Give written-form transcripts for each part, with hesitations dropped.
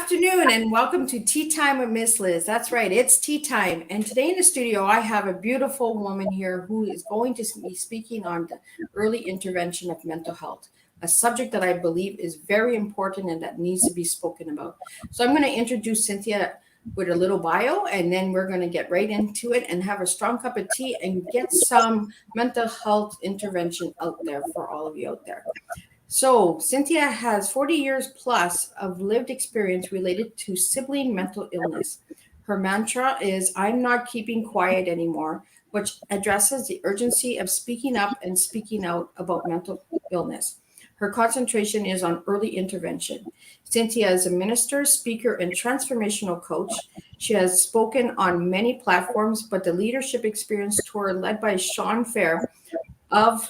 afternoon and welcome to Tea Time with Miss Liz. That's right, it's tea time. And today in the studio, I have a beautiful woman here who is going to be speaking on the early intervention of mental health, a subject that I believe is very important and that needs to be spoken about. So I'm going to introduce Cynthia with a little bio, and then we're going to get right into it and have a strong cup of tea and get some mental health intervention out there for all of you out there. So, Cynthia has 40 years plus of lived experience related to sibling mental illness. Her mantra is, I'm not keeping quiet anymore, which addresses the urgency of speaking up and speaking out about mental illness. Her concentration is on early intervention. Cynthia is a minister, speaker, and transformational coach. She has spoken on many platforms, but the leadership experience tour led by Shawn Fair of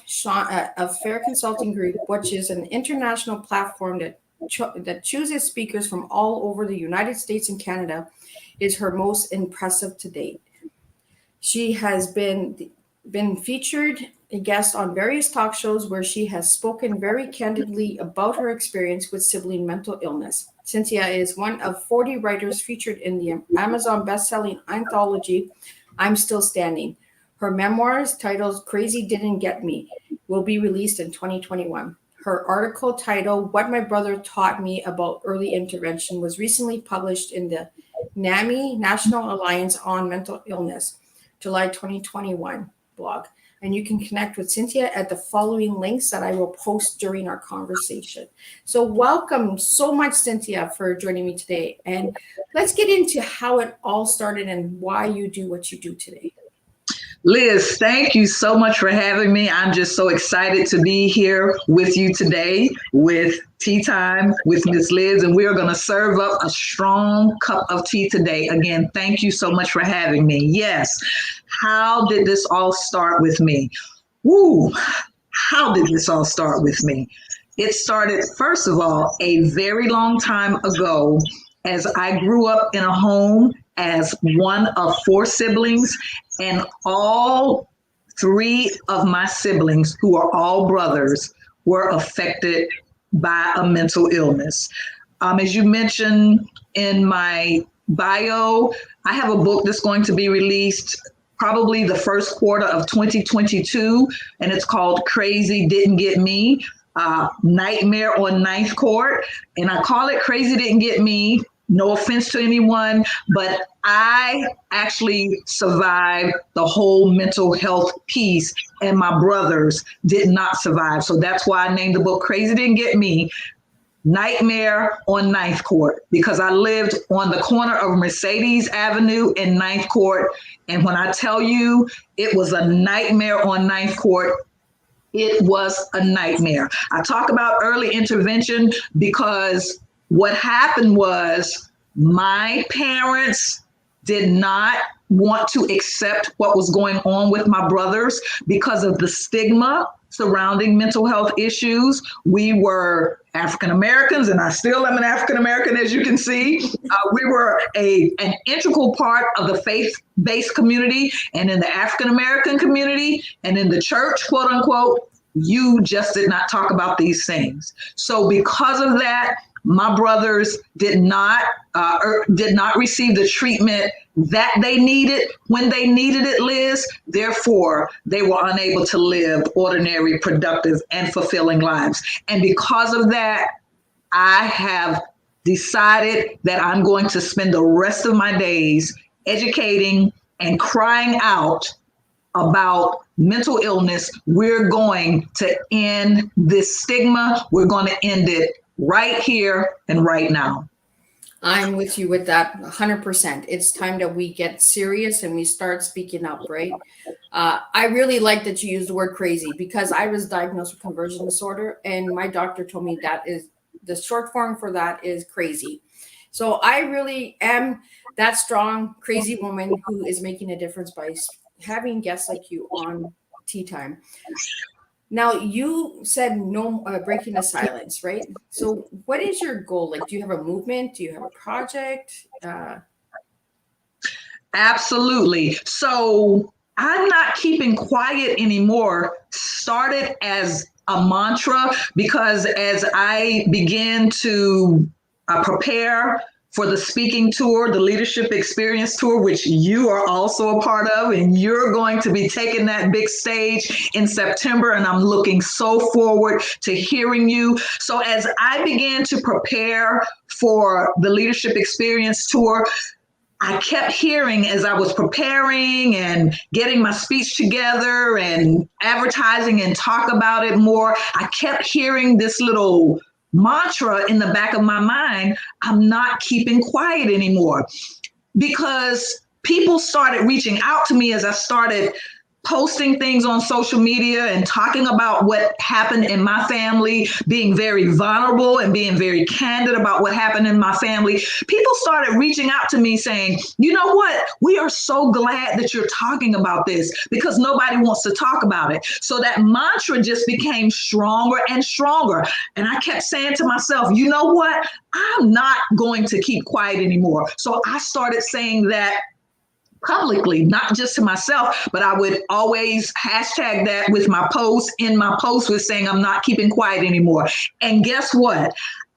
Fair Consulting Group, which is an international platform that chooses speakers from all over the United States and Canada, is her most impressive to date. She has been featured a guest on various talk shows where she has spoken very candidly about her experience with sibling mental illness. Cynthia is one of 40 writers featured in the Amazon best-selling anthology, I'm Still Standing. Her memoirs, titled Crazy Didn't Get Me, will be released in 2021. Her article titled What My Brother Taught Me About Early Intervention was recently published in the NAMI, National Alliance on Mental Illness, July 2021 blog. And you can connect with Cynthia at the following links that I will post during our conversation. So welcome so much, Cynthia, for joining me today. And let's get into how it all started and why you do what you do today. Liz, thank you so much for having me. I'm just so excited to be here with you today with Tea Time with Miss Liz, and we are going to serve up a strong cup of tea today. Again, thank you so much for having me. Yes, how did this all start with me? How did this all start with me? It started, first of all, a very long time ago as I grew up in a home as one of 4 siblings, and all 3 of my siblings, who are all brothers, were affected by a mental illness. As you mentioned in my bio, I have a book that's going to be released probably the first quarter of 2022, and it's called Crazy Didn't Get Me, Nightmare on Ninth Court. And I call it Crazy Didn't Get Me. No offense to anyone, but I actually survived the whole mental health piece, and my brothers did not survive. So that's why I named the book Crazy Didn't Get Me, Nightmare on Ninth Court, because I lived on the corner of Mercedes Avenue and Ninth Court. And when I tell you it was a nightmare on Ninth Court, it was a nightmare. I talk about early intervention because what happened was my parents did not want to accept what was going on with my brothers because of the stigma surrounding mental health issues. We were African Americans, and I still am an African American, as you can see. We were an integral part of the faith-based community, and in the African American community and in the church, quote unquote, you just did not talk about these things. So because of that, my brothers did not receive the treatment that they needed when they needed it, Liz. Therefore, they were unable to live ordinary, productive, and fulfilling lives. And because of that, I have decided that I'm going to spend the rest of my days educating and crying out about mental illness. We're going to end this stigma. We're going to end it right here and right now. I'm with you with that 100%. It's time that we get serious and we start speaking up, right? I really like that you used the word crazy, because I was diagnosed with conversion disorder, and my doctor told me that is the short form for that is crazy. So I really am that strong, crazy woman who is making a difference by having guests like you on Tea Time. Now, you said no breaking the silence, right? So what is your goal? Like, do you have a movement? Do you have a project? Absolutely. So I'm not keeping quiet anymore started as a mantra, because as I began to prepare for the speaking tour, the leadership experience tour, which you are also a part of, and you're going to be taking that big stage in September. And I'm looking so forward to hearing you. So as I began to prepare for the leadership experience tour, I kept hearing as I was preparing and getting my speech together and advertising and talk about it more, I kept hearing this little mantra in the back of my mind: I'm not keeping quiet anymore. Because people started reaching out to me as I started posting things on social media and talking about what happened in my family, being very vulnerable and being very candid about what happened in my family. People started reaching out to me saying, you know what, we are so glad that you're talking about this, because nobody wants to talk about it. So that mantra just became stronger and stronger. And I kept saying to myself, you know what, I'm not going to keep quiet anymore. So I started saying that publicly, not just to myself, but I would always hashtag that with my posts, in my post with saying, I'm not keeping quiet anymore. And guess what?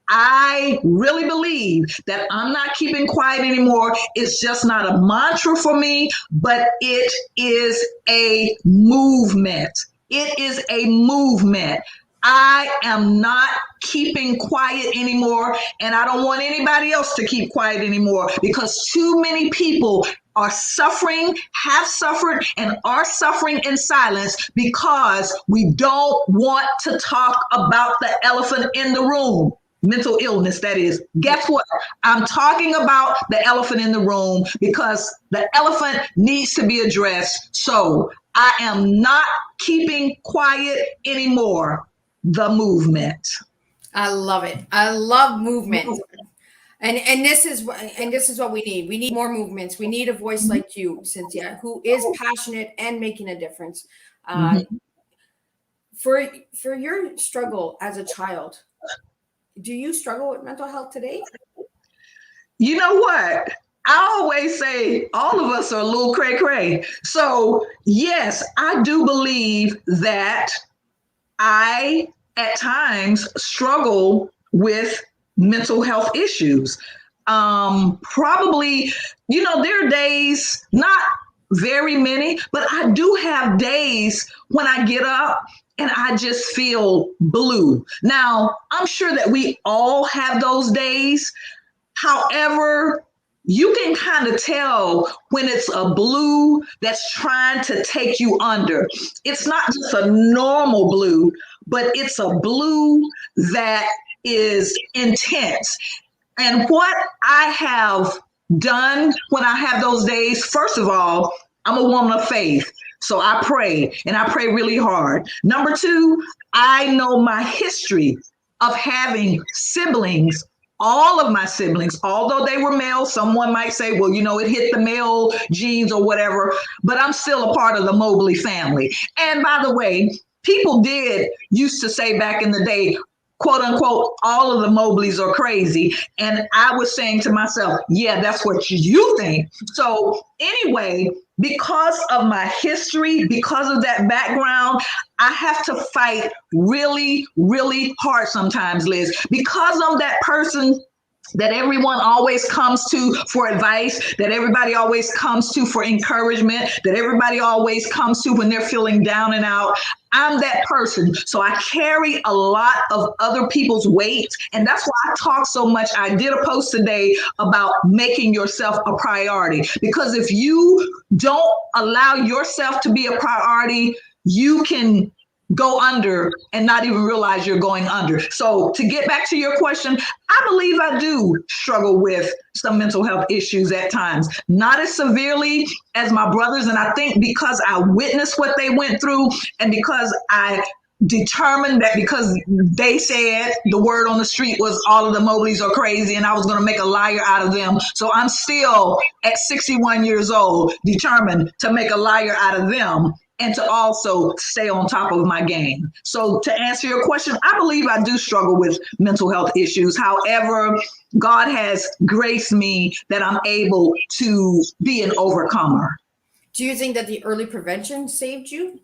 I really believe that I'm not keeping quiet anymore. It's just not a mantra for me, but it is a movement. It is a movement. I am not keeping quiet anymore, and I don't want anybody else to keep quiet anymore, because too many people are suffering, have suffered, and are suffering in silence because we don't want to talk about the elephant in the room. Mental illness, that is. Guess what? I'm talking about the elephant in the room because the elephant needs to be addressed. So I am not keeping quiet anymore. The movement. I love it. I love movement. And this is what we need. We need more movements. We need a voice like you, Cynthia, who is passionate and making a difference. For your struggle as a child, do you struggle with mental health today? You know what? I always say all of us are a little cray-cray. So yes, I do believe that I, at times, struggle with mental health issues. Probably, there are days, not very many, but I do have days when I get up and I just feel blue. Now, I'm sure that we all have those days. However, you can kind of tell when it's a blue that's trying to take you under. It's not just a normal blue, but it's a blue that is intense. And what I have done when I have those days, first of all, I'm a woman of faith. So I pray, and I pray really hard. Number two, I know my history of having siblings. All of my siblings, although they were male, someone might say, well, it hit the male genes or whatever, but I'm still a part of the Mobley family. And by the way, people used to say back in the day, quote unquote, all of the Mobleys are crazy. And I was saying to myself, yeah, that's what you think. So anyway, because of my history, because of that background, I have to fight really, really hard sometimes, Liz, because I'm that person that everyone always comes to for advice, that everybody always comes to for encouragement, that everybody always comes to when they're feeling down and out. I'm that person. So I carry a lot of other people's weight. And that's why I talk so much. I did a post today about making yourself a priority, because if you don't allow yourself to be a priority, you can go under and not even realize you're going under. So to get back to your question, I believe I do struggle with some mental health issues at times, not as severely as my brothers. And I think because I witnessed what they went through, and because I determined that because they said the word on the street was all of the Mobleys are crazy and I was going to make a liar out of them. So I'm still at 61 years old, determined to make a liar out of them and to also stay on top of my game. So to answer your question, I believe I do struggle with mental health issues. However, God has graced me that I'm able to be an overcomer. Do you think that the early prevention saved you?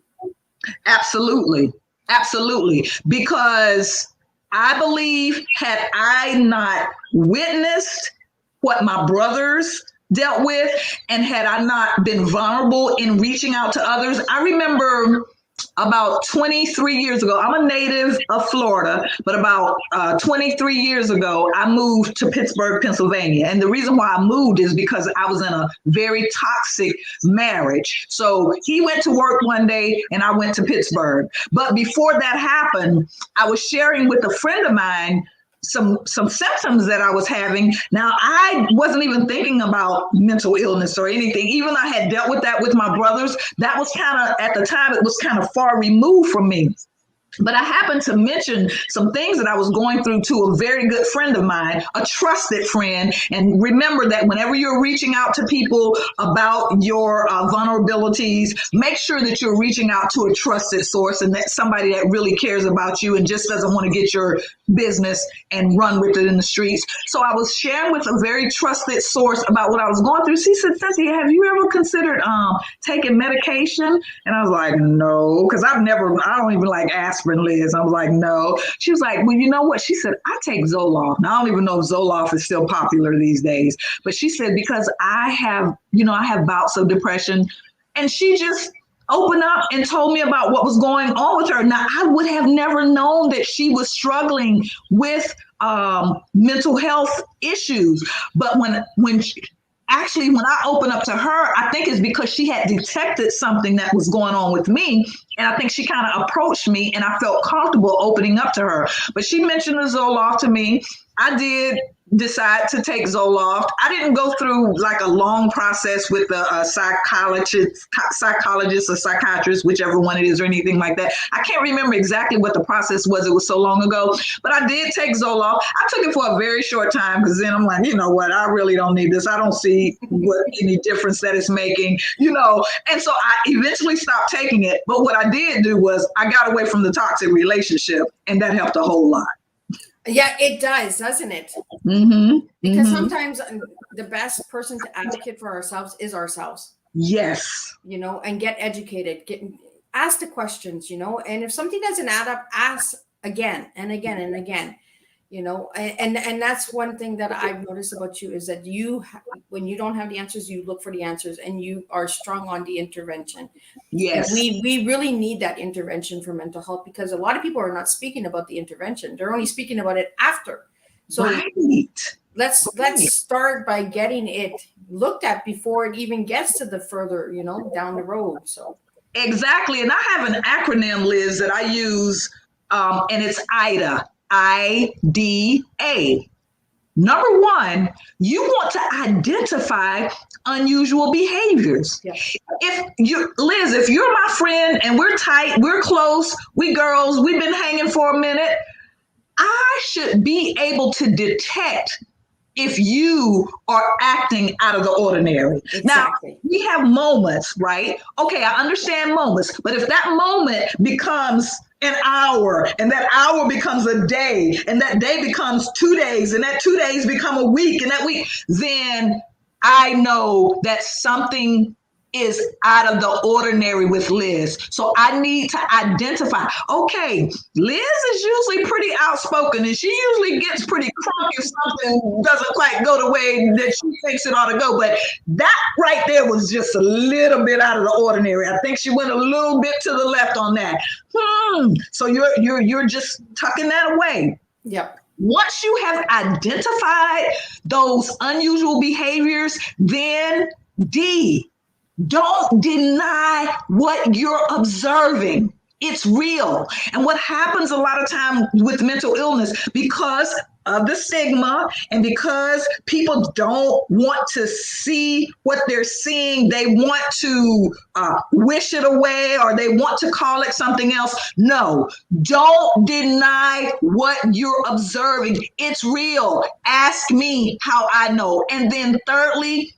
Absolutely. Absolutely. Because I believe had I not witnessed what my brothers dealt with, and had I not been vulnerable in reaching out to others. I remember about 23 years ago, I'm a native of Florida, but about 23 years ago, I moved to Pittsburgh, Pennsylvania. And the reason why I moved is because I was in a very toxic marriage. So he went to work one day and I went to Pittsburgh. But before that happened, I was sharing with a friend of mine some symptoms that I was having. Now, I wasn't even thinking about mental illness or anything. Even I had dealt with that with my brothers. That was kind of, at the time, it was kind of far removed from me. But I happened to mention some things that I was going through to a very good friend of mine, a trusted friend. And remember that whenever you're reaching out to people about your vulnerabilities, make sure that you're reaching out to a trusted source, and that's somebody that really cares about you and just doesn't want to get your business and run with it in the streets. So I was sharing with a very trusted source about what I was going through. She said, Cynthia, have you ever considered taking medication? And I was like, no, because I don't even like aspirin, Liz. I was like, no. She was like, well, you know what? She said, I take Zoloft. Now, I don't even know if Zoloft is still popular these days, but she said, because I have bouts of depression. And she just opened up and told me about what was going on with her. Now, I would have never known that she was struggling with mental health issues. But when I opened up to her, I think it's because she had detected something that was going on with me. And I think she kind of approached me and I felt comfortable opening up to her. But she mentioned the Zoloft to me. I did decide to take Zoloft. I didn't go through like a long process with a psychologist or psychiatrist, whichever one it is, or anything like that. I can't remember exactly what the process was. It was so long ago, but I did take Zoloft. I took it for a very short time because then I'm like, you know what? I really don't need this. I don't see any difference that it's making, And so I eventually stopped taking it. But what I did do was I got away from the toxic relationship, and that helped a whole lot. Yeah, it does, doesn't it? Mm-hmm. Because sometimes the best person to advocate for ourselves is ourselves. Yes. And get educated, ask the questions, and if something doesn't add up, ask again and again and again, and that's one thing that I've noticed about you is that when you don't have the answers, you look for the answers and you are strong on the intervention. Yes. And we really need that intervention for mental health because a lot of people are not speaking about the intervention. They're only speaking about it after. So let's start by getting it looked at before it even gets to the further, down the road. So exactly. And I have an acronym, Liz, that I use, and it's IDA. IDA. Number one, you want to identify unusual behaviors. Yeah. If you're my friend and we're tight, we're close, we girls, we've been hanging for a minute, I should be able to detect if you are acting out of the ordinary. Exactly. Now, we have moments, right? Okay, I understand moments, but if that moment becomes an hour and that hour becomes a day and that day becomes 2 days and that 2 days become a week and that week, then I know that something is out of the ordinary with Liz. So I need to identify, okay, Liz is usually pretty outspoken and she usually gets pretty crunk if something doesn't quite go the way that she thinks it ought to go. But that right there was just a little bit out of the ordinary. I think she went a little bit to the left on that. So you're just tucking that away. Yep. Once you have identified those unusual behaviors, then D, don't deny what you're observing. It's real. And what happens a lot of time with mental illness, because of the stigma and because people don't want to see what they're seeing, they want to wish it away or they want to call it something else. No, don't deny what you're observing. It's real. Ask me how I know. And then thirdly,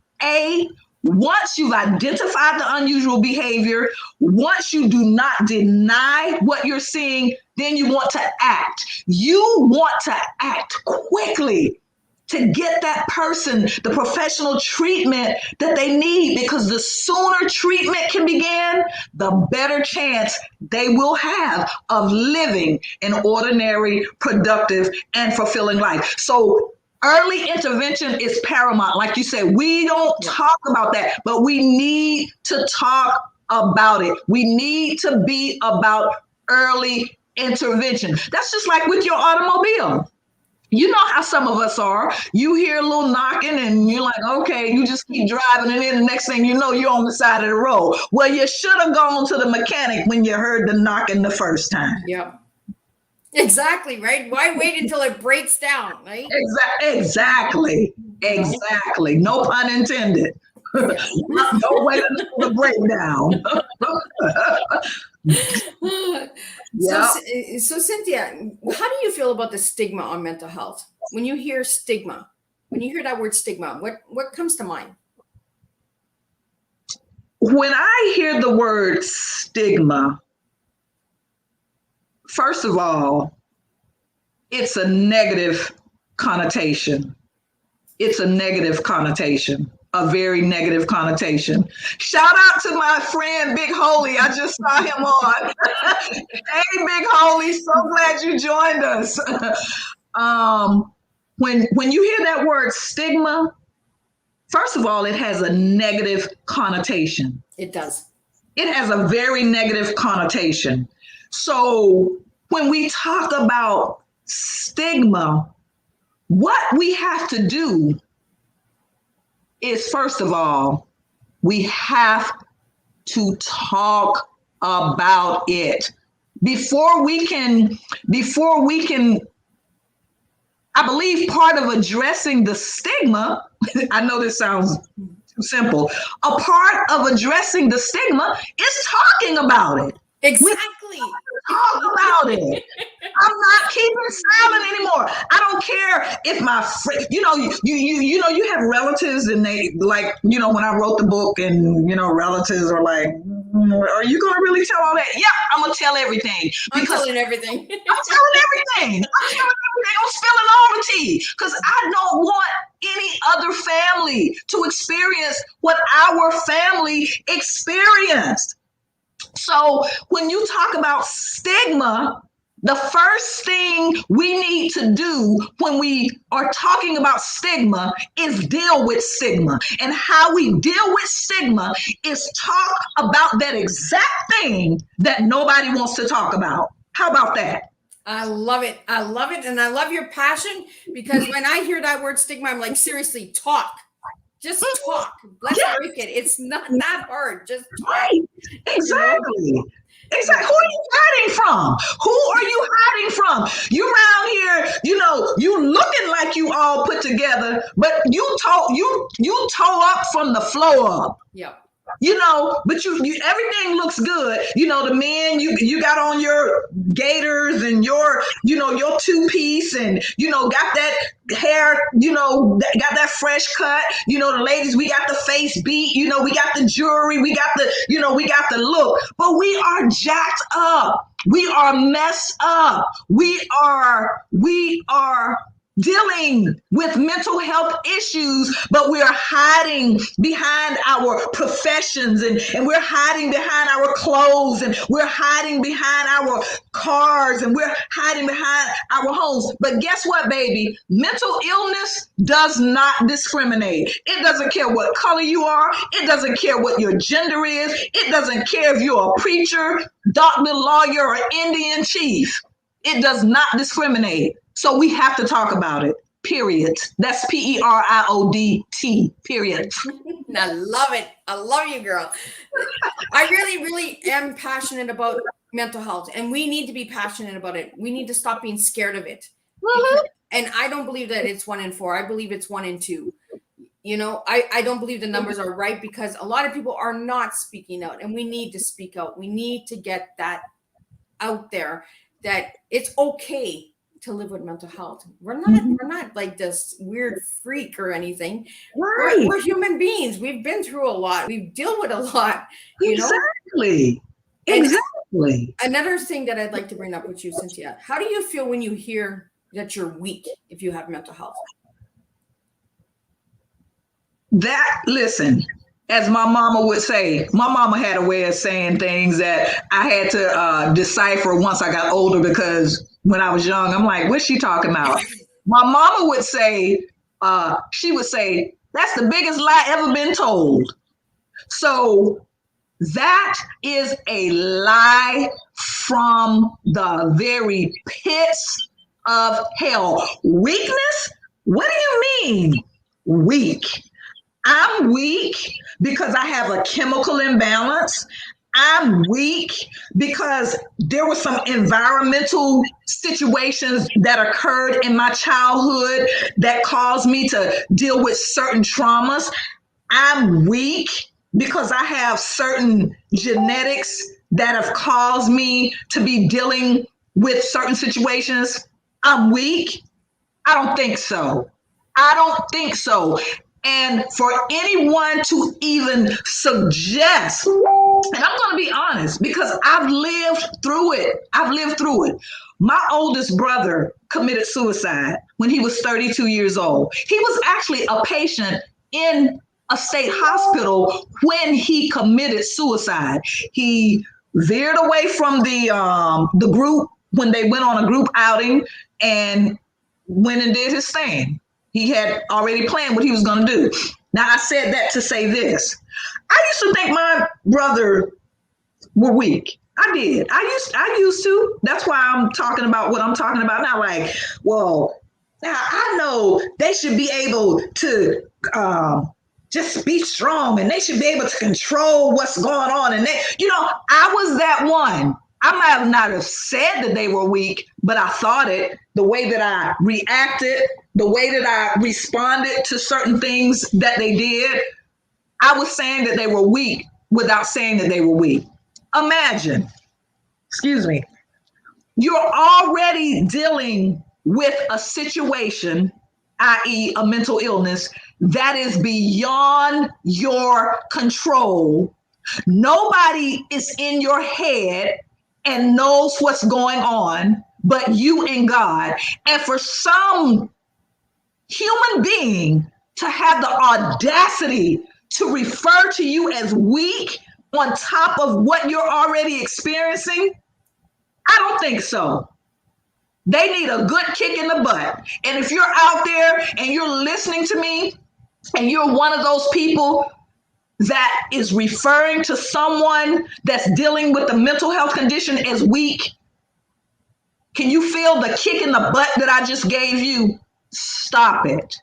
once you've identified the unusual behavior, once you do not deny what you're seeing, then you want to act. You want to act quickly to get that person the professional treatment that they need, because the sooner treatment can begin, the better chance they will have of living an ordinary, productive, and fulfilling life. So Early intervention is paramount. Like you said, we don't talk about that, but we need to talk about it. We need to be about early intervention. That's just like with your automobile. You know how some of us are. You hear a little knocking and you're like, okay, you just keep driving. And then the next thing you know, you're on the side of the road. Well, you should have gone to the mechanic when you heard the knocking the first time. Yeah. Exactly, right? Why wait until it breaks down, right? Exactly. No pun intended. Don't wait until the breakdown. So Cynthia, how do you feel about the stigma on mental health? When you hear stigma, when you hear that word stigma, what comes to mind? When I hear the word stigma, first of all, it's a negative connotation. It's a negative connotation, a very negative connotation. Shout out to my friend Big Holy. I just saw him on. Hey, Big Holy, so glad you joined us. When you hear that word stigma, first of all, it has a negative connotation. It does. It has a very negative connotation. So when we talk about stigma, what we have to do is, first of all, we have to talk about it before we can, I believe part of addressing the stigma, I know this sounds too simple, a part of addressing the stigma is talking about it. Exactly. Talk about it. I'm not keeping silent anymore. I don't care if my friend, you have relatives and they like, when I wrote the book and, relatives are like, are you going to really tell all that? Yeah, I'm going to tell everything. I'm telling everything. I'm telling everything. I'm spilling all the tea because I don't want any other family to experience what our family experienced. So when you talk about stigma, the first thing we need to do when we are talking about stigma is deal with stigma. And how we deal with stigma is talk about that exact thing that nobody wants to talk about. How about that? I love it. I love it. And I love your passion, because when I hear that word stigma, I'm like, seriously, talk. Just talk. Let's break it. It's not that hard. Just talk. Right. Exactly. Exactly. Who are you hiding from? Who are you hiding from? You around here, you looking like you all put together, but you toe up from the floor up. Yep. But you everything looks good. The men, you got on your gaiters and your two-piece and, got that hair, got that fresh cut. The ladies, we got the face beat, we got the jewelry, we got the look, but we are jacked up. We are messed up. We are dealing with mental health issues, but we are hiding behind our professions and we're hiding behind our clothes and we're hiding behind our cars and we're hiding behind our homes. But guess what, baby? Mental illness does not discriminate. It doesn't care what color you are. It doesn't care what your gender is. It doesn't care if you're a preacher, doctor, lawyer, or Indian chief. It does not discriminate. So we have to talk about it, period. That's PERIODT, period. I love it. I love you, girl. I really, really am passionate about mental health, and we need to be passionate about it. We need to stop being scared of it. Mm-hmm. And I don't believe that it's 1 in 4. I believe it's 1 in 2. I don't believe the numbers are right, because a lot of people are not speaking out, and we need to speak out. We need to get that out there, that it's okay to live with mental health. We're not like this weird freak or anything. Right. We're human beings. We've been through a lot. We deal with a lot. Exactly. Exactly. Another thing that I'd like to bring up with you, Cynthia, how do you feel when you hear that you're weak if you have mental health? Listen, as my mama would say, my mama had a way of saying things that I had to decipher once I got older, because when I was young, I'm like, what's she talking about? My mama would say, she would say, that's the biggest lie ever been told. So that is a lie from the very pits of hell. Weakness? What do you mean, weak? I'm weak because I have a chemical imbalance. I'm weak because there were some environmental situations that occurred in my childhood that caused me to deal with certain traumas. I'm weak because I have certain genetics that have caused me to be dealing with certain situations. I'm weak. I don't think so. I don't think so. And for anyone to even suggest, and I'm going to be honest because I've lived through it. I've lived through it. My oldest brother committed suicide when he was 32 years old. He was actually a patient in a state hospital when he committed suicide. He veered away from the group when they went on a group outing and went and did his thing. He had already planned what he was going to do. Now, I said that to say this. I used to think my brother were weak. I did. I used to. That's why I'm talking about what I'm talking about now. Like, well, now I know they should be able to just be strong and they should be able to control what's going on. And they, I was that one. I might not have said that they were weak, but I thought it. The way that I reacted, the way that I responded to certain things that they did, I was saying that they were weak without saying that they were weak. Imagine, you're already dealing with a situation, i.e., a mental illness, that is beyond your control. Nobody is in your head and knows what's going on but you and God. And for some human being to have the audacity to refer to you as weak on top of what you're already experiencing, I don't think so. They need a good kick in the butt. And if you're out there and you're listening to me and you're one of those people that is referring to someone that's dealing with a mental health condition as weak, can you feel the kick in the butt that I just gave you? Stop it.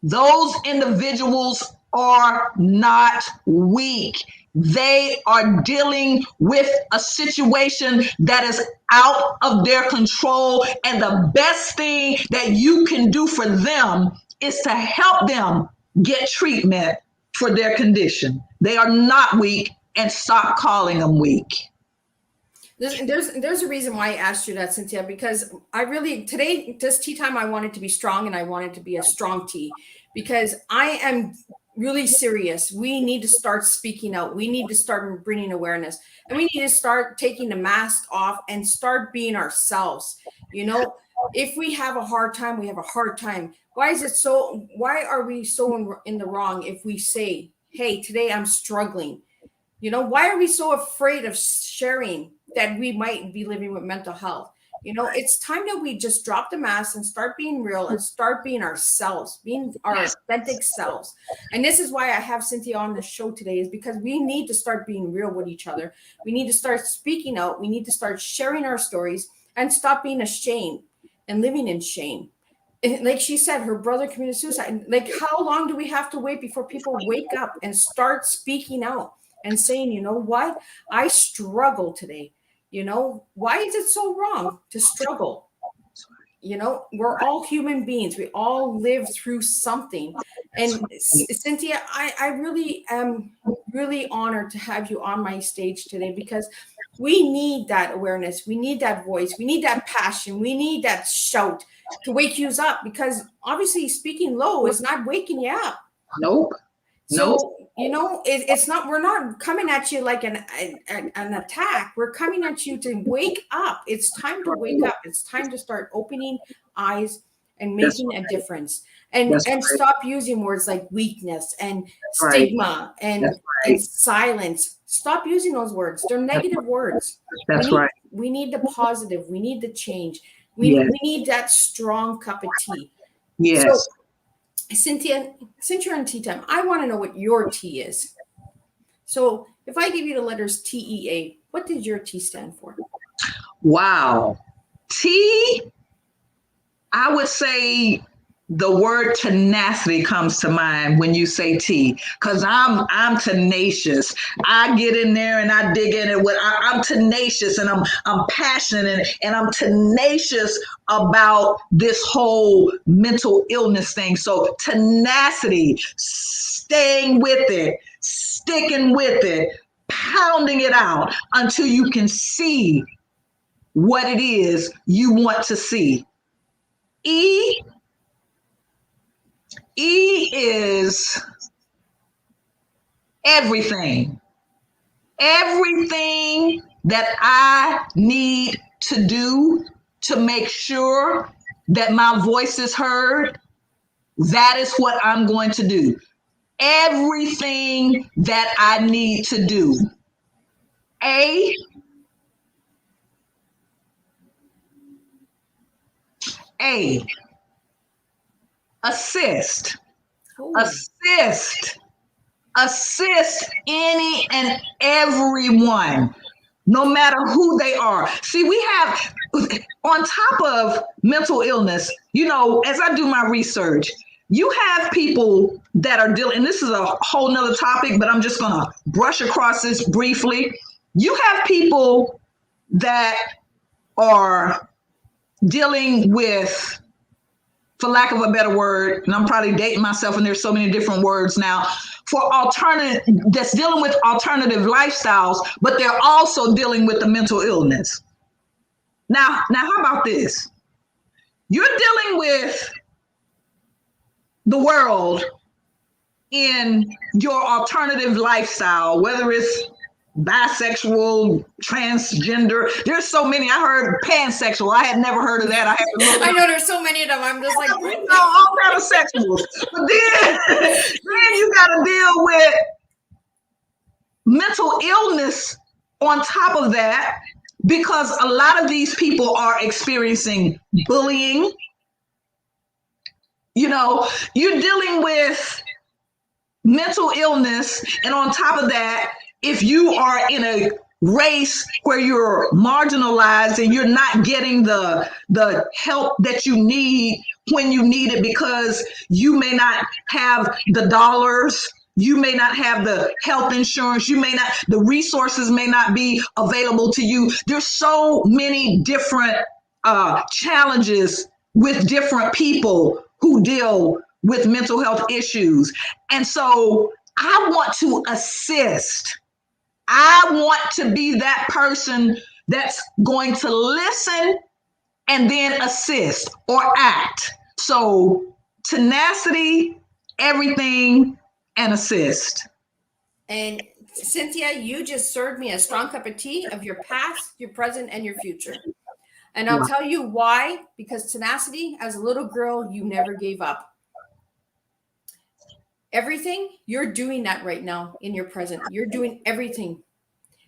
Those individuals are not weak. They are dealing with a situation that is out of their control. And the best thing that you can do for them is to help them get treatment for their condition. They are not weak, and stop calling them weak. There's a reason why I asked you that, Cynthia, because I really, today, this tea time, I wanted to be strong and I wanted to be a strong tea because I am really serious. We need to start speaking out. We need to start bringing awareness and we need to start taking the mask off and start being ourselves. If we have a hard time, we have a hard time. Why are we so in the wrong if we say, hey, today I'm struggling? Why are we so afraid of sharing that we might be living with mental health? It's time that we just drop the mask and start being real and start being ourselves, being our authentic selves. And this is why I have Cynthia on the show today, is because we need to start being real with each other. We need to start speaking out. We need to start sharing our stories and stop being ashamed and living in shame. Like she said, her brother committed suicide. Like, how long do we have to wait before people wake up and start speaking out and saying, you know what, I struggle today. Why is it so wrong to struggle? We're all human beings. We all live through something. And Cynthia, I really am really honored to have you on my stage today because we need that awareness. We need that voice. We need that passion. We need that shout to wake you up, because obviously speaking low is not waking you up. Nope. So, it's not, we're not coming at you like an attack. We're coming at you to wake up. It's time to wake up. It's time to start opening eyes and making a difference. And stop using words like weakness and stigma and silence. Stop using those words. They're negative words. We need the positive. We need the change. Yes. We need that strong cup of tea. Yes. So, Cynthia, since you're on tea time, I want to know what your T is. So if I give you the letters TEA, what did your T stand for? Wow. T, I would say the word tenacity comes to mind when you say T, because I'm tenacious. I get in there and I dig in it. I'm tenacious and I'm passionate and I'm tenacious about this whole mental illness thing. So tenacity, staying with it, sticking with it, pounding it out until you can see what it is you want to see. E is everything. Everything that I need to do to make sure that my voice is heard, that is what I'm going to do. Everything that I need to do. A, assist. Oh. Assist any and everyone, no matter who they are. See, we have, on top of mental illness, as I do my research, you have people that are dealing, and this is a whole nother topic, but I'm just going to brush across this briefly. You have people that are dealing with, for lack of a better word, and I'm probably dating myself and there's so many different words now, that's dealing with alternative lifestyles, but they're also dealing with the mental illness. Now how about this? You're dealing with the world in your alternative lifestyle, whether it's bisexual, transgender. There's so many. I heard pansexual. I had never heard of that. I know there's so many of them. I'm just like, all kind of sexuals. But then you got to deal with mental illness on top of that, because a lot of these people are experiencing bullying. You're dealing with mental illness, and on top of that, if you are in a race where you're marginalized and you're not getting the help that you need when you need it, because you may not have the dollars, you may not have the health insurance, the resources may not be available to you. There's so many different challenges with different people who deal with mental health issues. And so I want to assist. I want to be that person that's going to listen and then assist or act. So tenacity, everything, and assist. And Cynthia, you just served me a strong cup of tea of your past, your present, and your future. And I'll tell you why, because tenacity, as a little girl, you never gave up. Everything, you're doing that right now in your present. You're doing everything.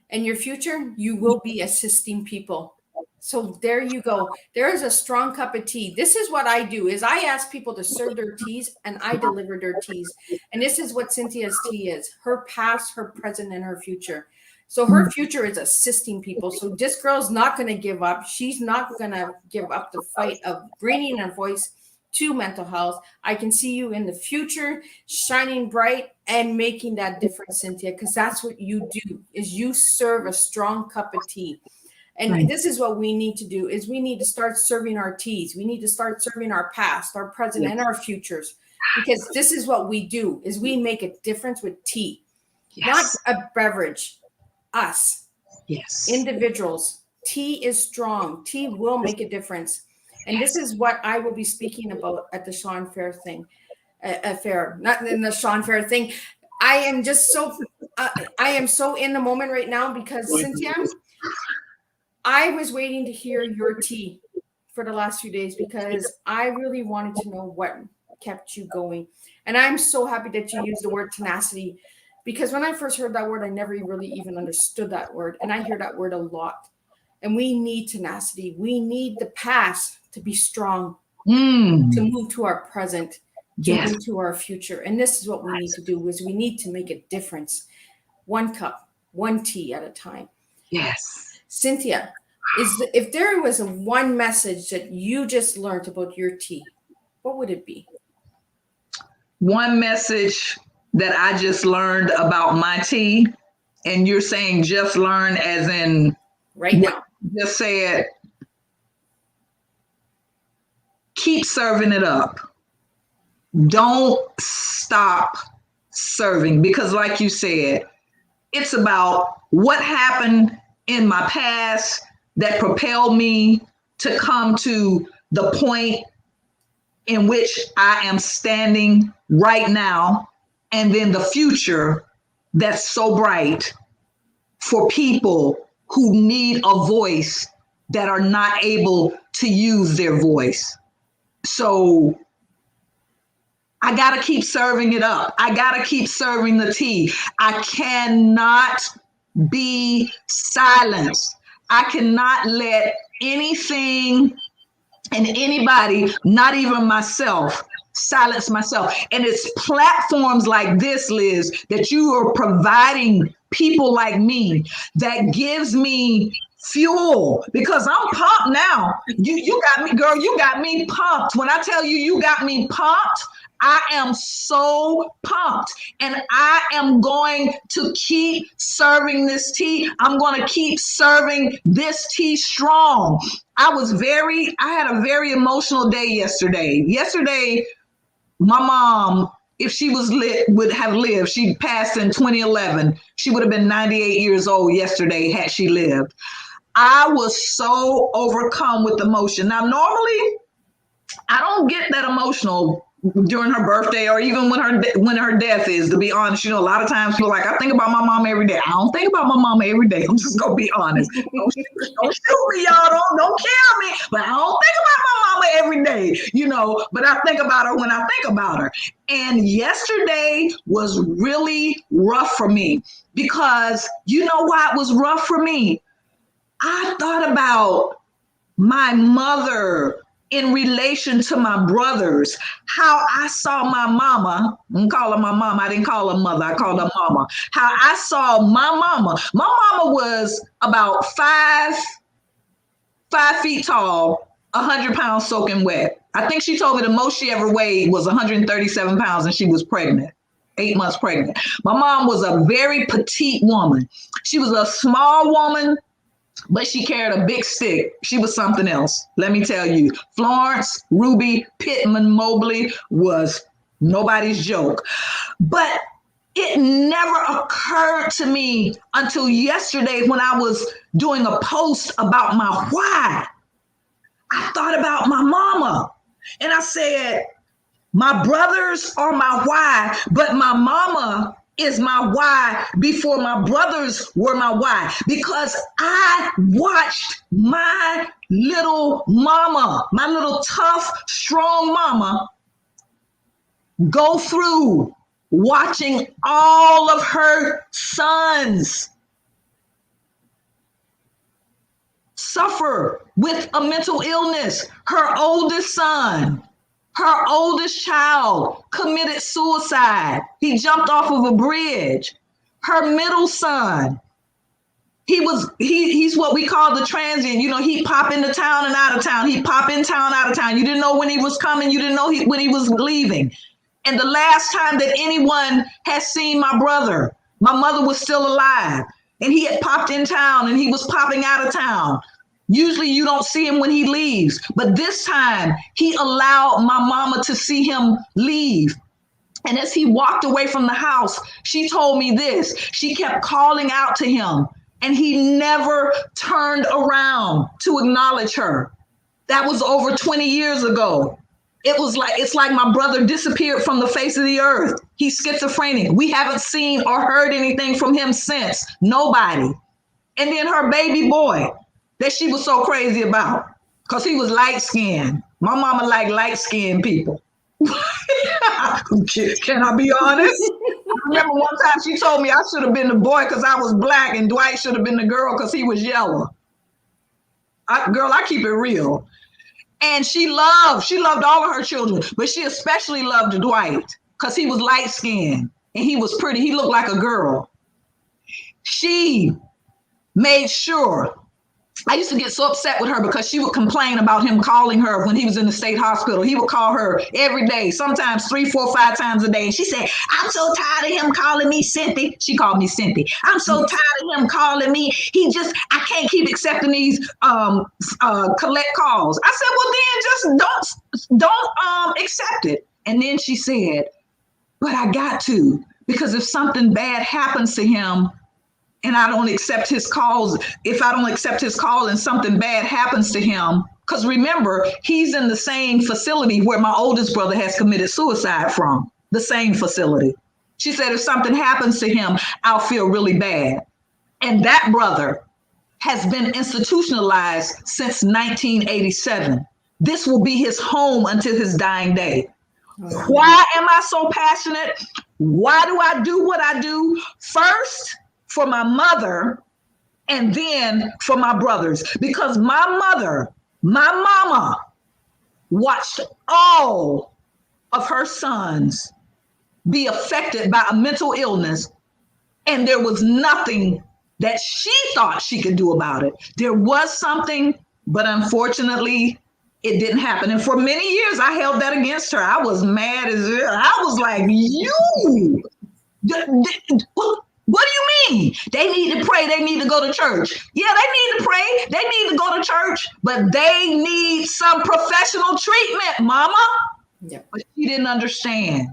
And your future, you will be assisting people. So there you go. There is a strong cup of tea. This is what I do, is I ask people to serve their teas and I deliver their teas. And this is what Cynthia's tea is: her past, her present, and her future. So her future is assisting people. So this girl's not going to give up. She's not going to give up the fight of bringing her voice to mental health. I can see you in the future shining bright and making that difference, Cynthia, because that's what you do, is you serve a strong cup of tea. And this is what we need to do, is we need to start serving our teas. We need to start serving our past, our present, and our futures, because this is what we do, is we make a difference with tea. Not a beverage. Us. Individuals. Tea is strong. Tea will make a difference. And this is what I will be speaking about at the Shawn Fair thing. Fair. Not in the Shawn Fair thing. I am just so I am so in the moment right now, because Cynthia, I was waiting to hear your tea for the last few days, because I really wanted to know what kept you going. And I'm so happy that you used the word tenacity, because when I first heard that word, I never really even understood that word. And I hear that word a lot. And we need tenacity. We need the past to be strong, Mm. to move to our present, to Yes. move to our future. And this is what we need to do, is we need to make a difference. One cup, one tea at a time. Yes. Cynthia, if there was one message that you just learned about your tea, what would it be? One message that I just learned about my tea, and you're saying just learn as in Right now. just said, keep serving it up. Don't stop serving, because like you said, it's about what happened in my past that propelled me to come to the point in which I am standing right now, and then the future that's so bright for people who need a voice that are not able to use their voice. So I got to keep serving it up. I got to keep serving the tea. I cannot be silenced. I cannot let anything and anybody, not even myself, silence myself. And it's platforms like this, Liz, that you are providing people like me that gives me fuel, because I'm pumped now. You got me, girl, you got me pumped. When I tell you, you got me pumped, I am so pumped, and I am going to keep serving this tea. I'm going to keep serving this tea strong. I had a very emotional day yesterday. Yesterday, my mom, if she would have lived, she passed in 2011. She would have been 98 years old yesterday had she lived. I was so overcome with emotion. Now, normally, I don't get that emotional during her birthday or even when her death is, to be honest. You know, a lot of times people are like, I think about my mom every day. I don't think about my mom every day. I'm just gonna be honest. Don't shoot me, y'all. Don't kill me. But I don't think about my mama every day, you know, but I think about her when I think about her. And yesterday was really rough for me, because you know why it was rough for me? I thought about my mother in relation to my brothers, how I saw my mama. I'm calling my mama. I didn't call her mother. I called her mama. How I saw my mama. My mama was about 5 feet tall, 100 pounds soaking wet. I think she told me the most she ever weighed was 137 pounds, and she was pregnant, 8 months pregnant. My mom was a very petite woman. She was a small woman, but she carried a big stick. She was something else. Let me tell you, Florence Ruby Pittman Mobley was nobody's joke. But it never occurred to me until yesterday when I was doing a post about my why. I thought about my mama, and I said, my brothers are my why, but my mama is my why before my brothers were my why, because I watched my little mama, my little tough, strong mama, go through watching all of her sons suffer with a mental illness. Her oldest son, her oldest child, committed suicide. He jumped off of a bridge. Her middle son, he's what we call the transient. You know, he pop into town and out of town. He pop in town, out of town. You didn't know when he was coming. You didn't know when he was leaving. And the last time that anyone has seen my brother, my mother was still alive, and he had popped in town and he was popping out of town. Usually you don't see him when he leaves, but this time he allowed my mama to see him leave. And as he walked away from the house, she told me this. She kept calling out to him, and he never turned around to acknowledge her. That was over 20 years ago. It's like my brother disappeared from the face of the earth. He's schizophrenic. We haven't seen or heard anything from him since. Nobody. And then her baby boy that she was so crazy about, because he was light-skinned. My mama liked light-skinned people. Can I be honest? I remember one time she told me I should have been the boy because I was black, and Dwight should have been the girl because he was yellow. Girl, I keep it real. And she loved all of her children, but she especially loved Dwight because he was light skinned and he was pretty. He looked like a girl. She made sure. I used to get so upset with her because she would complain about him calling her when he was in the state hospital. He would call her every day, sometimes 3, 4, 5 times a day. And she said, I'm so tired of him calling me Cynthia. She called me Cynthia. I'm so tired of him calling me. I can't keep accepting these collect calls. I said, well, then just don't accept it. And then she said, but I got to, because if something bad happens to him, and I don't accept his calls, if I don't accept his call and something bad happens to him, because remember, he's in the same facility where my oldest brother has committed suicide from, the same facility. She said, if something happens to him, I'll feel really bad. And that brother has been institutionalized since 1987. This will be his home until his dying day. Why am I so passionate? Why do I do what I do? First, for my mother, and then for my brothers, because my mama watched all of her sons be affected by a mental illness, and there was nothing that she thought she could do about it. There was something, but unfortunately, it didn't happen. And for many years, I held that against her. I was mad as hell. I was like, what do you mean? They need to pray. They need to go to church. Yeah, they need to pray. They need to go to church, but they need some professional treatment, mama. Yeah. But she didn't understand.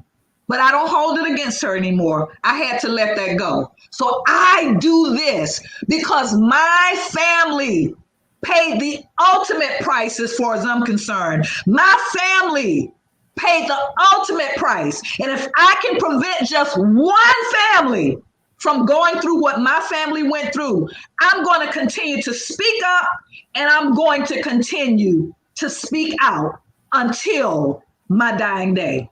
But I don't hold it against her anymore. I had to let that go. So I do this because my family paid the ultimate price as far as I'm concerned. My family paid the ultimate price. And if I can prevent just one family from going through what my family went through, I'm going to continue to speak up, and I'm going to continue to speak out until my dying day.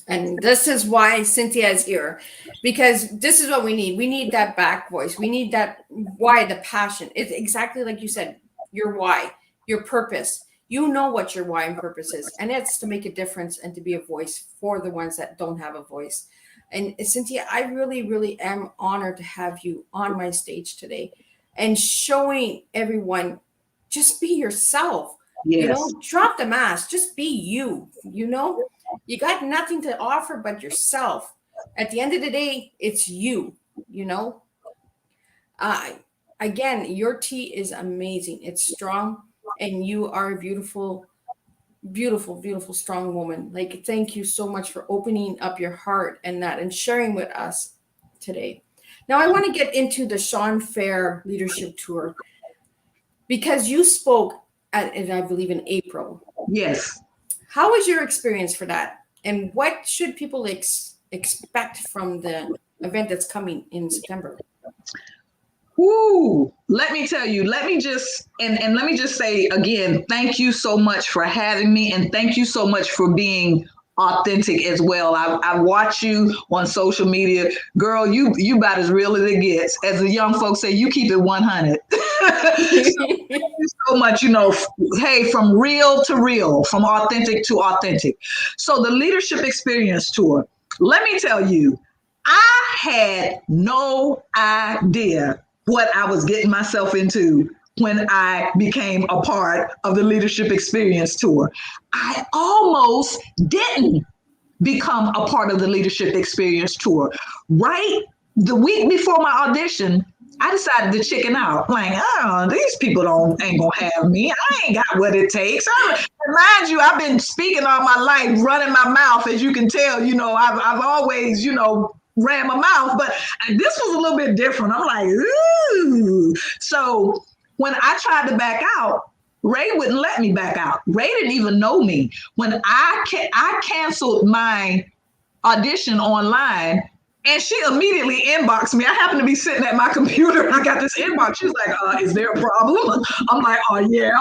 And this is why Cynthia is here, because this is what we need. We need that back voice. We need that why, the passion. It's exactly like you said, your why, your purpose. You know what your why and purpose is, and it's to make a difference and to be a voice for the ones that don't have a voice. And Cynthia, I really, really am honored to have you on my stage today and showing everyone, just be yourself. Yes. You know, drop the mask, just be you. You know, you got nothing to offer but yourself. At the end of the day, it's you, you know. Again, your tea is amazing. It's strong, and you are a beautiful, strong woman. Like, thank you so much for opening up your heart and sharing with us today. Now, I want to get into the Shawn Fair leadership tour, because you spoke at, I believe, in April. Yes. How was your experience for that? And what should people expect from the event that's coming in September? Ooh, let me tell you, let me just say again, thank you so much for having me, and thank you so much for being authentic as well. I watch you on social media. Girl, you about as real as it gets. As the young folks say, you keep it 100. Thank you so much, you know, hey, from real to real, from authentic to authentic. So the Leadership Experience Tour, let me tell you, I had no idea what I was getting myself into when I became a part of the Leadership Experience Tour. I almost didn't become a part of the Leadership Experience Tour. Right the week before my audition, I decided to chicken out. Like, oh, these people ain't gonna have me. I ain't got what it takes. Mind you, I've been speaking all my life, running my mouth, as you can tell. You know, I've always, you know, ran my mouth, but this was a little bit different. I'm like, ooh. So when I tried to back out, Ray wouldn't let me back out. Ray didn't even know me. When I canceled my audition online, and she immediately inboxed me. I happened to be sitting at my computer, and I got this inbox. She was like, is there a problem? I'm like, oh, yeah.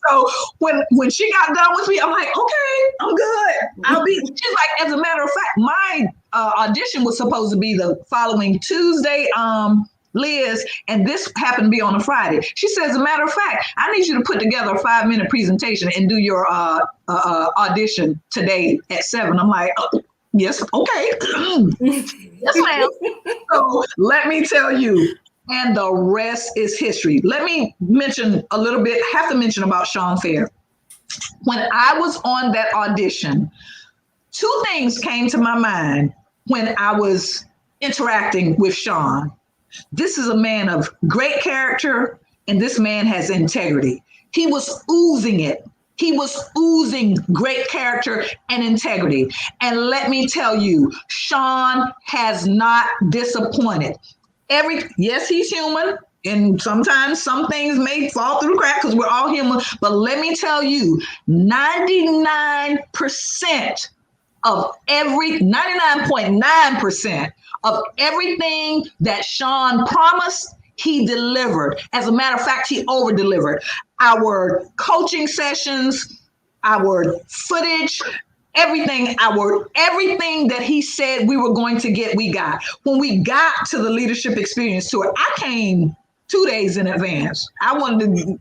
So when she got done with me, I'm like, okay, I'm good. She's like, as a matter of fact, my audition was supposed to be the following Tuesday. Liz, and this happened to be on a Friday. She says, as a matter of fact, I need you to put together a 5-minute presentation and do your audition today at 7. I'm like, oh, yes, okay. Yes, ma'am. So let me tell you, and the rest is history. Let me mention a little bit, have to mention about Shawn Fair. When I was on that audition, 2 things came to my mind when I was interacting with Shawn. This is a man of great character, and this man has integrity. He was oozing it. He was oozing great character and integrity. And let me tell you, Shawn has not disappointed. Yes, he's human. And sometimes some things may fall through the crack because we're all human. But let me tell you, 99% of 99.9% of everything that Shawn promised, he delivered. As a matter of fact, he over-delivered. Our coaching sessions, our footage, everything that he said we were going to get, we got. When we got to the Leadership Experience Tour, I came 2 days in advance. I wanted to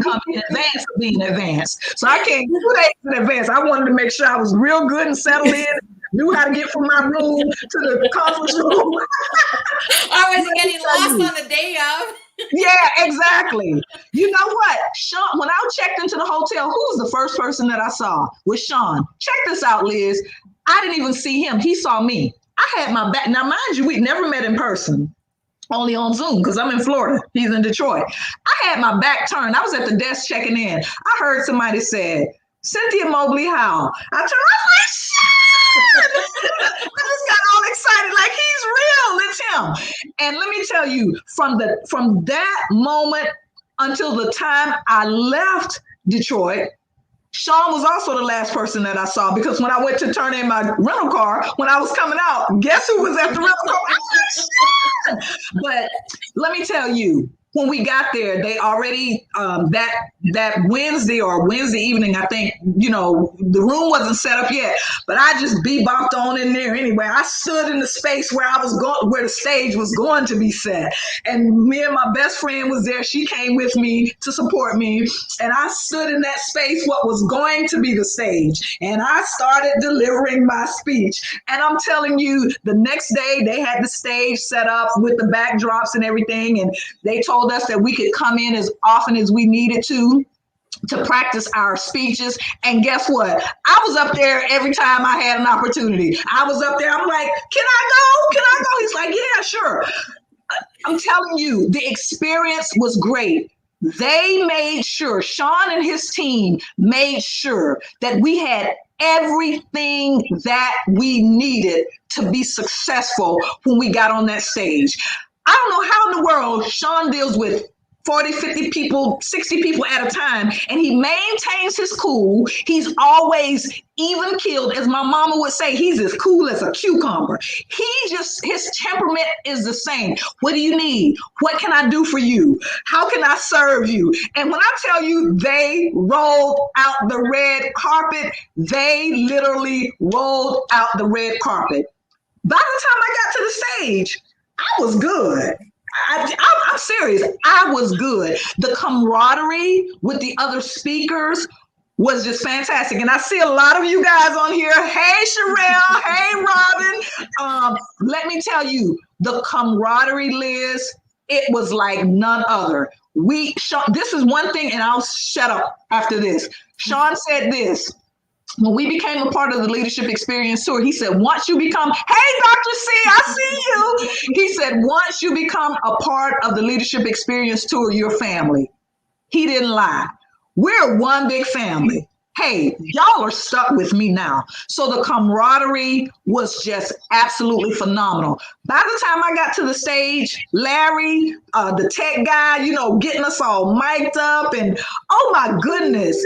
come in advance of being advanced. So I came 2 days in advance. I wanted to make sure I was real good and settled in, knew how to get from my room to the conference room. I wasn't getting lost on the day of. Yeah, exactly. You know what? Shawn, when I checked into the hotel, who was the first person that I saw? Was Shawn. Check this out, Liz. I didn't even see him. He saw me. I had my back. Now, mind you, we never met in person. Only on Zoom because I'm in Florida. He's in Detroit. I had my back turned. I was at the desk checking in. I heard somebody said, Cynthia Mobley Howell. I turned, I was like, shit! I just got all excited, like he's real. It's him. And let me tell you, from that moment until the time I left Detroit, Shawn was also the last person that I saw because when I went to turn in my rental car, when I was coming out, guess who was at the rental car? But let me tell you, when we got there, they already, that Wednesday evening, I think, the room wasn't set up yet, but I just bebopped on in there anyway. I stood in the space where where the stage was going to be set. And me and my best friend was there. She came with me to support me. And I stood in that space, what was going to be the stage. And I started delivering my speech. And I'm telling you, the next day they had the stage set up with the backdrops and everything. And they told us that we could come in as often as we needed to practice our speeches. And guess what? I was up there every time I had an opportunity. I was up there. I'm like, can I go? Can I go? He's like, yeah, sure. I'm telling you, the experience was great. They made sure, Shawn and his team made sure that we had everything that we needed to be successful when we got on that stage. I don't know how in the world Shawn deals with 40, 50 people, 60 people at a time, and he maintains his cool. He's always even keeled. As my mama would say, he's as cool as a cucumber. His temperament is the same. What do you need? What can I do for you? How can I serve you? And when I tell you they rolled out the red carpet, they literally rolled out the red carpet. By the time I got to the stage, I was good. I'm serious. I was good. The camaraderie with the other speakers was just fantastic. And I see a lot of you guys on here. Hey, Sherelle. Hey, Robin. Let me tell you, the camaraderie, Liz, it was like none other. This is one thing, and I'll shut up after this. Shawn said this. When we became a part of the Leadership Experience Tour, he said, once you become, hey, Dr. C, I see you. He said, once you become a part of the Leadership Experience Tour, you're family. He didn't lie. We're one big family. Hey, y'all are stuck with me now. So the camaraderie was just absolutely phenomenal. By the time I got to the stage, Larry, the tech guy, getting us all mic'd up, and oh my goodness,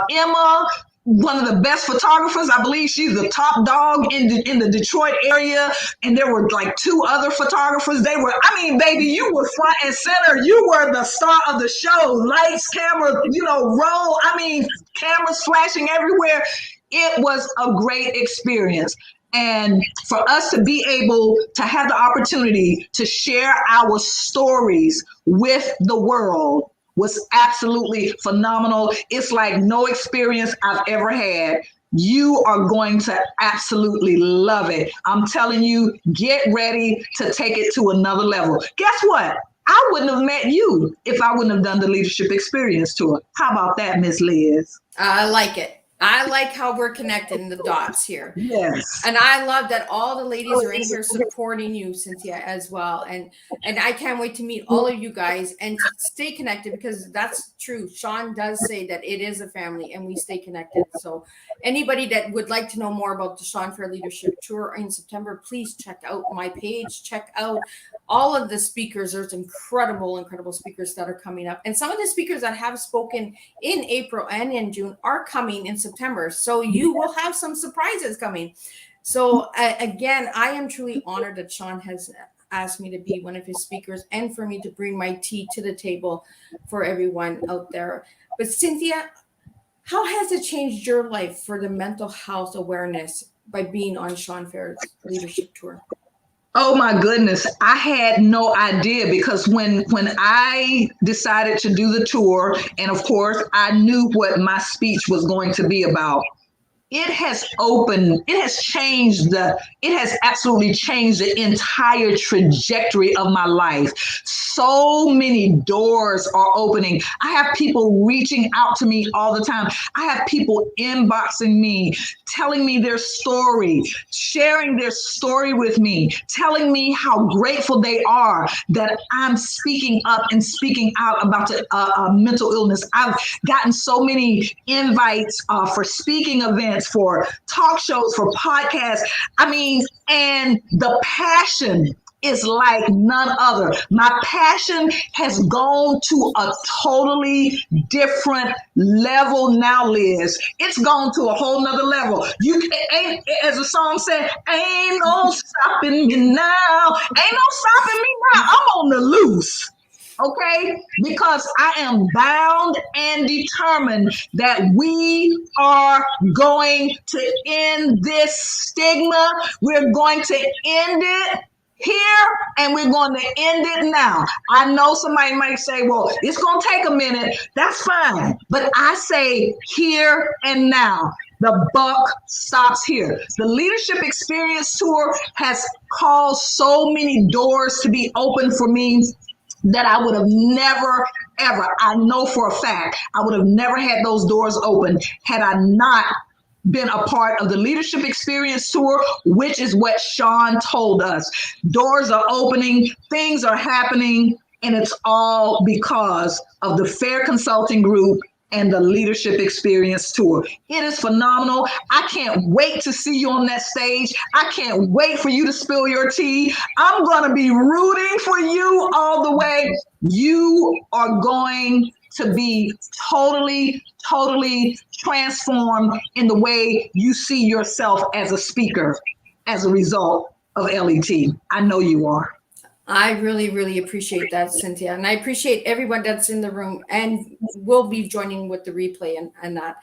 Emma, one of the best photographers. I believe she's the top dog in the Detroit area. And there were like 2 other photographers. Baby, you were front and center. You were the star of the show. Lights, camera, roll. Cameras flashing everywhere. It was a great experience. And for us to be able to have the opportunity to share our stories with the world was absolutely phenomenal. It's like no experience I've ever had. You are going to absolutely love it. I'm telling you, get ready to take it to another level. Guess what? I wouldn't have met you if I wouldn't have done the leadership experience tour. How about that, Miss Liz? I like it. I like how we're connecting the dots here. Yes. And I love that all the ladies are in here supporting you, Cynthia, as well. And I can't wait to meet all of you guys and to stay connected, because that's true. Shawn does say that it is a family and we stay connected. So anybody that would like to know more about the Shawn Fair Leadership Tour in September, please check out my page, check out all of the speakers. There's incredible speakers that are coming up. And some of the speakers that have spoken in April and in June are coming in September. So you will have some surprises coming. So again, I am truly honored that Shawn has asked me to be one of his speakers and for me to bring my tea to the table for everyone out there. But Cynthia, how has it changed your life for the mental health awareness by being on Shawn Fair's leadership tour? Oh my goodness, I had no idea, because when I decided to do the tour, and of course I knew what my speech was going to be about, it has absolutely changed the entire trajectory of my life. So many doors are opening. I have people reaching out to me all the time. I have people inboxing me, telling me their story, sharing their story with me, telling me how grateful they are that I'm speaking up and speaking out about mental illness. I've gotten so many invites for speaking events, for talk shows, for podcasts. I mean, and the passion is like none other. My passion has gone to a totally different level now, Liz. It's gone to a whole nother level. You ain't, as the song said, ain't no stopping me now. Ain't no stopping me now. I'm on the loose. Okay, because I am bound and determined that we are going to end this stigma. We're going to end it here, and we're going to end it now. I know somebody might say, well, it's going to take a minute. That's fine. But I say here and now. The buck stops here. The Leadership Experience Tour has caused so many doors to be open for me that I would have never, ever, I know for a fact, I would have never had those doors open had I not been a part of the Leadership Experience Tour, which is what Shawn told us. Doors are opening, things are happening, and it's all because of the Fair Consulting Group and the Leadership Experience Tour. It is phenomenal. I can't wait to see you on that stage. I can't wait for you to spill your tea. I'm going to be rooting for you all the way. You are going to be totally transformed in the way you see yourself as a speaker as a result of LET. I know you are. I really appreciate that, Cynthia. And I appreciate everyone that's in the room and will be joining with the replay and that.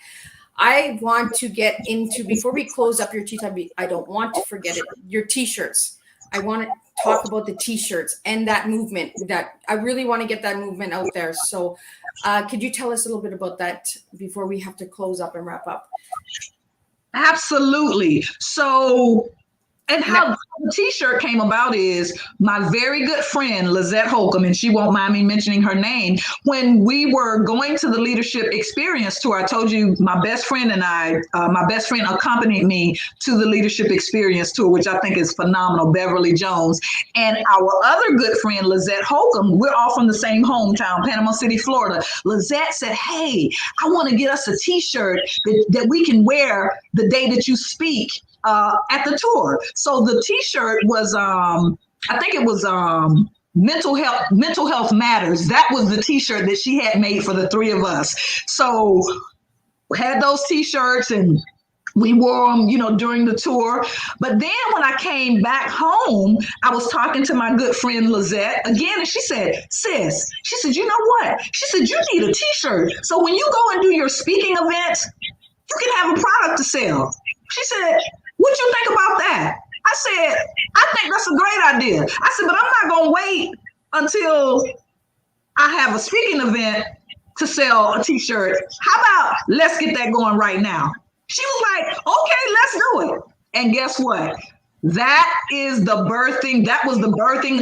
I want to get into, before we close up your tea time, I don't want to forget it, your t-shirts. I want to talk about the t-shirts and that movement. That I really want to get that movement out there. So could you tell us a little bit about that before we have to close up and wrap up? Absolutely. So, and how the t-shirt came about is my very good friend, Lizette Holcomb, and she won't mind me mentioning her name. When we were going to the Leadership Experience Tour, I told you my best friend and my best friend accompanied me to the Leadership Experience Tour, which I think is phenomenal, Beverly Jones. And our other good friend, Lizette Holcomb, we're all from the same hometown, Panama City, Florida. Lizette said, hey, I want to get us a t-shirt that we can wear the day that you speak at the tour. So the t-shirt was, I think it was mental health matters. That was the t-shirt that she had made for the three of us. So we had those t-shirts and we wore them, during the tour. But then when I came back home, I was talking to my good friend Lizette again, and she said, sis, she said, you know what? She said, you need a t-shirt. So when you go and do your speaking events, you can have a product to sell. She said, What you think about that? I said, I think that's a great idea. I said, but I'm not going to wait until I have a speaking event to sell a t-shirt. How about let's get that going right now? She was like, okay, let's do it. And guess what? That was the birthing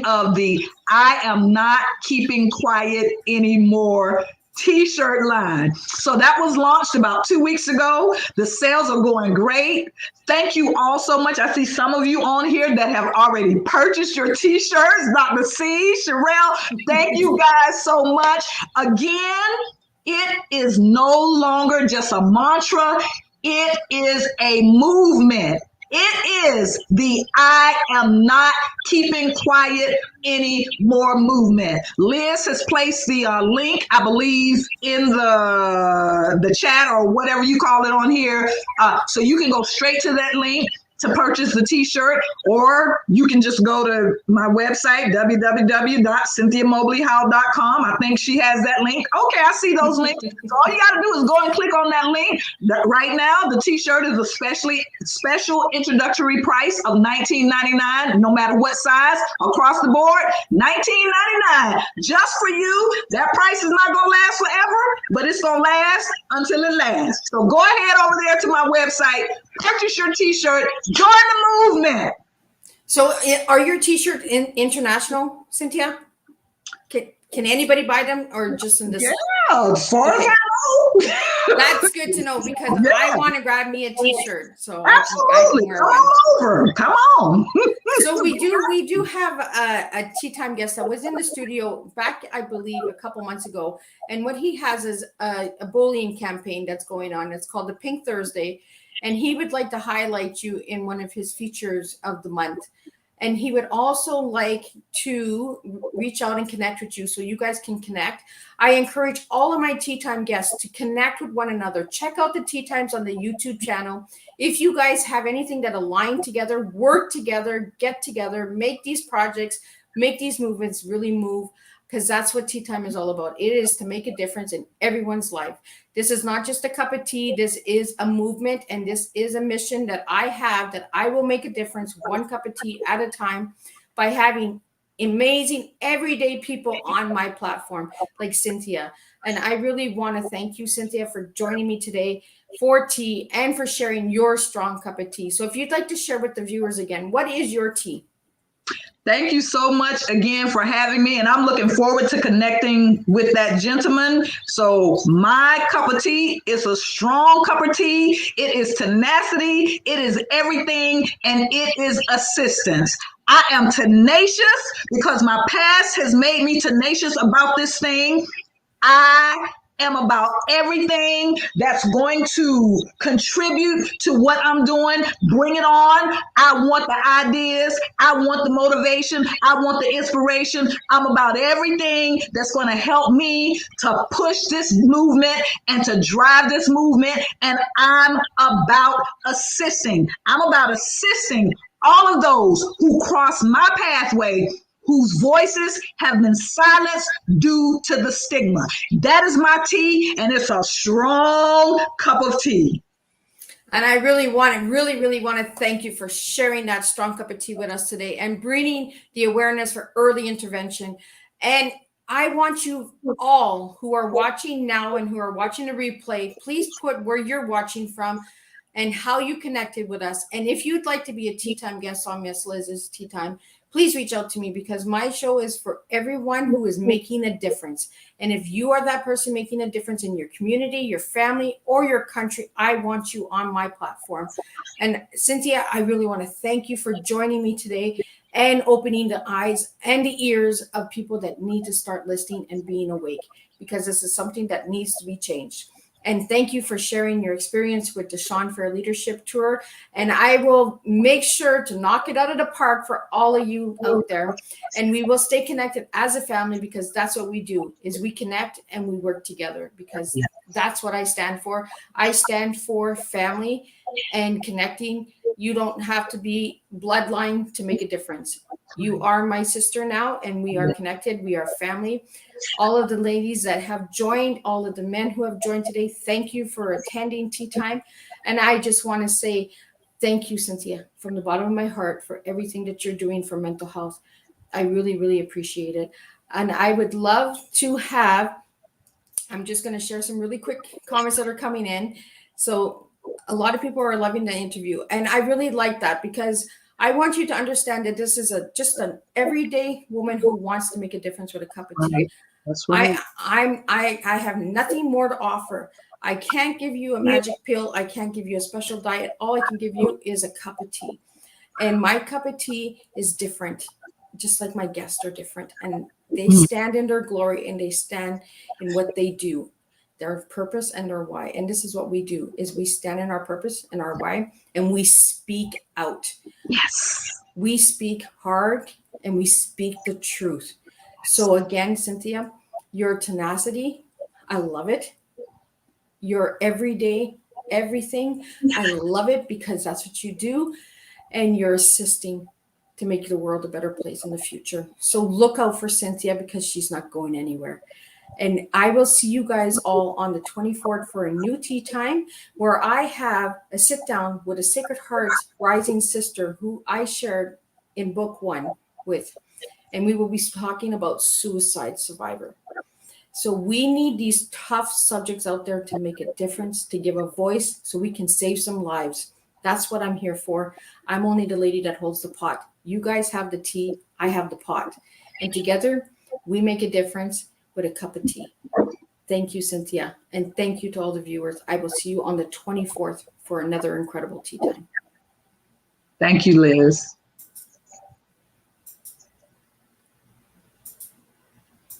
of the I am not keeping quiet anymore t-shirt line. So that was launched about 2 weeks ago. The sales are going great. Thank you all so much. I see some of you on here that have already purchased your t-shirts. Dr. C, Sherelle, thank you guys so much. Again, it is no longer just a mantra. It is a movement. It is the I am not keeping quiet anymore movement. Liz has placed the link, I believe, in the chat or whatever you call it on here. So you can go straight to that link to purchase the t-shirt, or you can just go to my website, www.cynthiamobleyhowell.com. I think she has that link. Okay, I see those links. So all you got to do is go and click on that link. Right now, the t-shirt is a special introductory price of $19.99, no matter what size, across the board, $19.99. Just for you. That price is not going to last forever, but it's going to last until it lasts. So go ahead over there to my website, purchase your t-shirt, join the movement. So are your t-shirts international, Cynthia? Can anybody buy them or just in this? Yeah, as far as I know. That's good to know because I want to grab me a t-shirt. So absolutely, come on over. Come on. So we do have a tea time guest that was in the studio back, I believe, a couple months ago. And what he has is a bullying campaign that's going on. It's called the Pink Thursday. And he would like to highlight you in one of his features of the month. And he would also like to reach out and connect with you so you guys can connect. I encourage all of my Tea Time guests to connect with one another. Check out the Tea Times on the YouTube channel. If you guys have anything that align together, work together, get together, make these projects, make these movements really move, because that's what Tea Time is all about. It is to make a difference in everyone's life. This is not just a cup of tea. This is a movement, and this is a mission that I have, that I will make a difference one cup of tea at a time by having amazing everyday people on my platform like Cynthia. And I really want to thank you, Cynthia, for joining me today for tea and for sharing your strong cup of tea. So if you'd like to share with the viewers again, what is your tea? Thank you so much again for having me. And I'm looking forward to connecting with that gentleman. So my cup of tea is a strong cup of tea. It is tenacity. It is everything. And it is assistance. I am tenacious because my past has made me tenacious about this thing. I am about everything that's going to contribute to what I'm doing. Bring it on. I want the ideas. I want the motivation. I want the inspiration. I'm about everything that's going to help me to push this movement and to drive this movement. And I'm about assisting. I'm about assisting all of those who cross my pathway, whose voices have been silenced due to the stigma. That is my tea, and it's a strong cup of tea. And I really want to thank you for sharing that strong cup of tea with us today and bringing the awareness for early intervention. And I want you all who are watching now and who are watching the replay, please put where you're watching from and how you connected with us. And if you'd like to be a Tea Time guest on Miss Liz's Tea Time, please reach out to me, because my show is for everyone who is making a difference. And if you are that person making a difference in your community, your family, or your country, I want you on my platform. And Cynthia, I really want to thank you for joining me today and opening the eyes and the ears of people that need to start listening and being awake, because this is something that needs to be changed. And thank you for sharing your experience with the Shawn Fair Leadership Tour. And I will make sure to knock it out of the park for all of you out there. And we will stay connected as a family, because that's what we do, is we connect and we work together, because that's what I stand for. I stand for family and connecting. You don't have to be bloodline to make a difference. You are my sister now, and we are connected. We are family. All of the ladies that have joined, all of the men who have joined today, thank you for attending Tea Time. And I just want to say, Thank you, Cynthia, from the bottom of my heart for everything that you're doing for mental health. I really, really appreciate it. And I would love to have, I'm just going to share some really quick comments that are coming in. So a lot of people are loving the interview. And I really like that because I want you to understand that this is just an everyday woman who wants to make a difference with a cup of tea. Right. That's right. I have nothing more to offer. I can't give you a magic pill. I can't give you a special diet. All I can give you is a cup of tea. And my cup of tea is different, just like my guests are different. And they stand in their glory and they stand in what they do, their purpose and their why. And this is what we do, is we stand in our purpose and our why, and we speak out. Yes. We speak hard and we speak the truth. So again, Cynthia, your tenacity, I love it. Your everyday everything, I love it because that's what you do. And you're assisting to make the world a better place in the future. So look out for Cynthia because she's not going anywhere. And I will see you guys all on the 24th for a new tea time where I have a sit down with a Sacred Heart's rising sister who I shared in book 1 with. And we will be talking about suicide survivor. So we need these tough subjects out there to make a difference, to give a voice so we can save some lives. That's what I'm here for. I'm only the lady that holds the pot. You guys have the tea, I have the pot. And together we make a difference with a cup of tea. Thank you, Cynthia. And thank you to all the viewers. I will see you on the 24th for another incredible tea time. Thank you, Liz.